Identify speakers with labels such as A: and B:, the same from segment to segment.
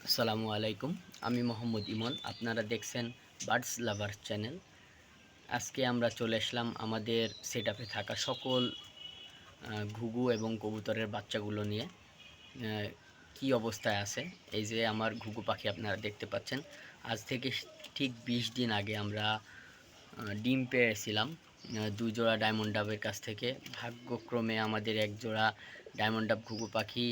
A: আসসালামু আলাইকুম। আমি মোহাম্মদ ইমন। আপনারা দেখছেন বার্ডস লাভার চ্যানেল। আজকে আমরা চলে আসলাম আমাদের সেটআপে থাকা সকল ঘুঘু এবং কবুতরের বাচ্চাগুলো নিয়ে কি অবস্থায় আছে। এই যে আমার ঘুঘু পাখি আপনারা দেখতে পাচ্ছেন। আজ থেকে ঠিক 20 দিন আগে আমরা ডিম পেয়েছিলাম 2 জোড়া ডায়মন্ড ডাবের কাছ থেকে। ভাগ্যক্রমে আমাদের এক জোড়া ডায়মন্ড ডাব ঘুঘু পাখি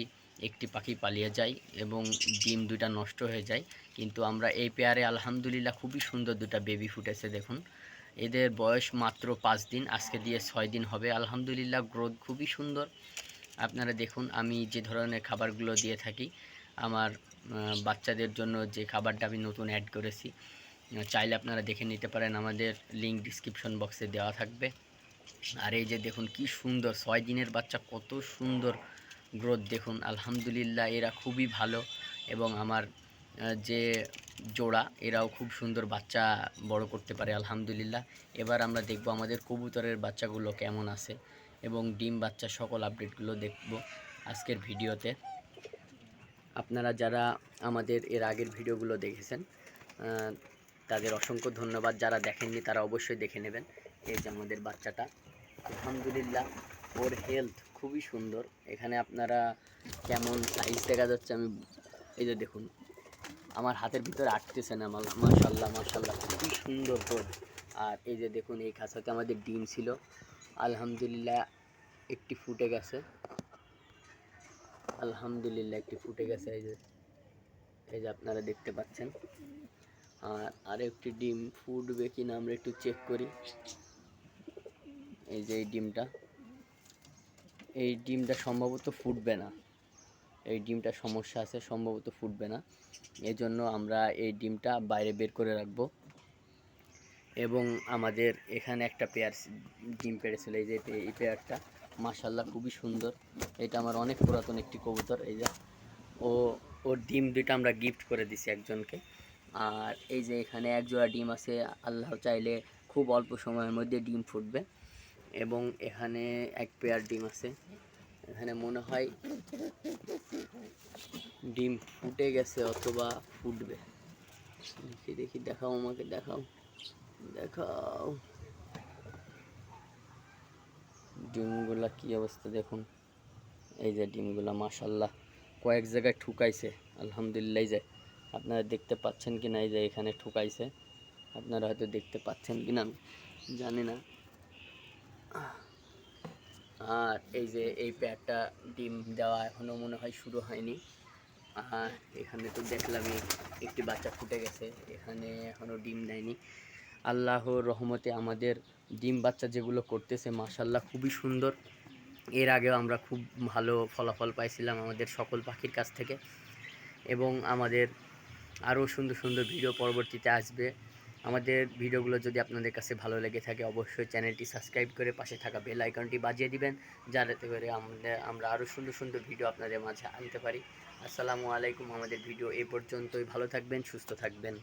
A: একটি পাখি পালিয়ে যায় এবং ডিম দুটা নষ্ট হয়ে যায়। কিন্তু আমরা এই পেয়ারে আলহামদুলিল্লাহ খুবই সুন্দর দুটা বেবি ফুটেছে। দেখুন, এদের বয়স মাত্র 5 দিন, আজকে দিয়ে 6 দিন হবে। আলহামদুলিল্লাহ গ্রোথ খুবই সুন্দর। আপনারা দেখুন, আমি যে ধরনের খাবারগুলো দিয়ে থাকি আমার বাচ্চাদের জন্য, যে খাবারটা আমি নতুন অ্যাড করেছি, চাইলে আপনারা দেখে নিতে পারেন, আমাদের লিঙ্ক ডিসক্রিপশন বক্সে দেওয়া থাকবে। আর এই যে দেখুন কি সুন্দর 6 দিনের বাচ্চা, কত সুন্দর গ্রোথ দেখুন। আলহামদুলিল্লাহ এরা খুবই ভালো এবং আমার যে জোড়া এরাও খুব সুন্দর বাচ্চা বড় করতে পারে আলহামদুলিল্লাহ। এবার আমরা দেখব আমাদের কবুতরের বাচ্চাগুলো কেমন আছে এবং ডিম বাচ্চা সকল আপডেটগুলো দেখব আজকের ভিডিওতে। আপনারা যারা আমাদের এর আগের ভিডিওগুলো দেখেছেন তাদের অসংখ্য ধন্যবাদ। যারা দেখেননি তারা অবশ্যই দেখে নেবেন। এই যে আমাদের বাচ্চাটা, আলহামদুলিল্লাহ ওর হেলথ খুবই সুন্দর। এখানে আপনারা কেমন সাইজ দেখা যাচ্ছে, আমি এই যে দেখুন আমার হাতের ভিতরে আটতেছে না। মাশাল্লাহ মাশাল্লাহ খুবই সুন্দর ওর। আর এই যে দেখুন এই খাঁচাতে আমাদের ডিম ছিল, আলহামদুলিল্লাহ একটি ফুটে গেছে। আলহামদুলিল্লাহ একটি ফুটে গেছে। এই যে আপনারা দেখতে পাচ্ছেন। আর আরেকটি ডিম ফুটবে কিনা আমরা একটু চেক করি। এই যে এই ডিমটা সম্ভবত ফুটবে না। এই ডিমটা সমস্যা আছে, সম্ভবত ফুটবে না। এজন্য আমরা এই ডিমটা বাইরে বের করে রাখবো। এবং আমাদের এখানে একটা পেয়ার ডিম পেড়েছিল, এই যে এই পেয়ারটা মাশাল্লাহ খুবই সুন্দর। এটা আমার অনেক পুরাতন একটি কবুতর। এই যে ওর ডিম দুইটা আমরা গিফট করে দিছি একজনকে। আর এই যে এখানে এক জোড়া ডিম আছে, আল্লাহ চাইলে খুব অল্প সময়ের মধ্যে ডিম ফুটবে। এবং এখানে এক পেয়ার ডিম আছে, এখানে মনে হয় ডিম ফুটে গেছে অথবা ফুটবে। দেখি দেখি, দেখাও আমাকে, দেখাও দেখাও ডিমগুলা কি অবস্থা দেখুন। এই যে ডিমগুলা মাশাল্লাহ কয়েক জায়গায় ঠুকাইছে আলহামদুলিল্লাহ। যে আপনারা দেখতে পাচ্ছেন কি না, এই যে এখানে ঠুকাইছে, আপনারা হয়তো দেখতে পাচ্ছেন কি না জানি না। আর এই যে এই পেয়ারটা ডিম দেওয়া এখনও মনে হয় শুরু হয়নি। এখানে তো দেখলামই একটি বাচ্চা ফুটে গেছে, এখানে এখনও ডিম দেয়নি। আল্লাহর রহমতে আমাদের ডিম বাচ্চা যেগুলো করতেছে মাশাল্লাহ খুবই সুন্দর। এর আগেও আমরা খুব ভালো ফলাফল পাইছিলাম আমাদের সকল পাখির কাছ থেকে। এবং আমাদের আরও সুন্দর সুন্দর ভিডিও পরবর্তীতে আসবে। আমাদের ভিডিওগুলো যদি আপনাদের কাছে ভালো লেগে থাকে অবশ্যই চ্যানেলটি সাবস্ক্রাইব করে পাশে থাকা বেল আইকনটি বাজিয়ে দিবেন, যাতে করে আমরা আরও সুন্দর সুন্দর ভিডিও আপনাদের মাঝে আনতে পারি। আসসালামু আলাইকুম। আমাদের ভিডিও এই পর্যন্তই। ভালো থাকবেন, সুস্থ থাকবেন।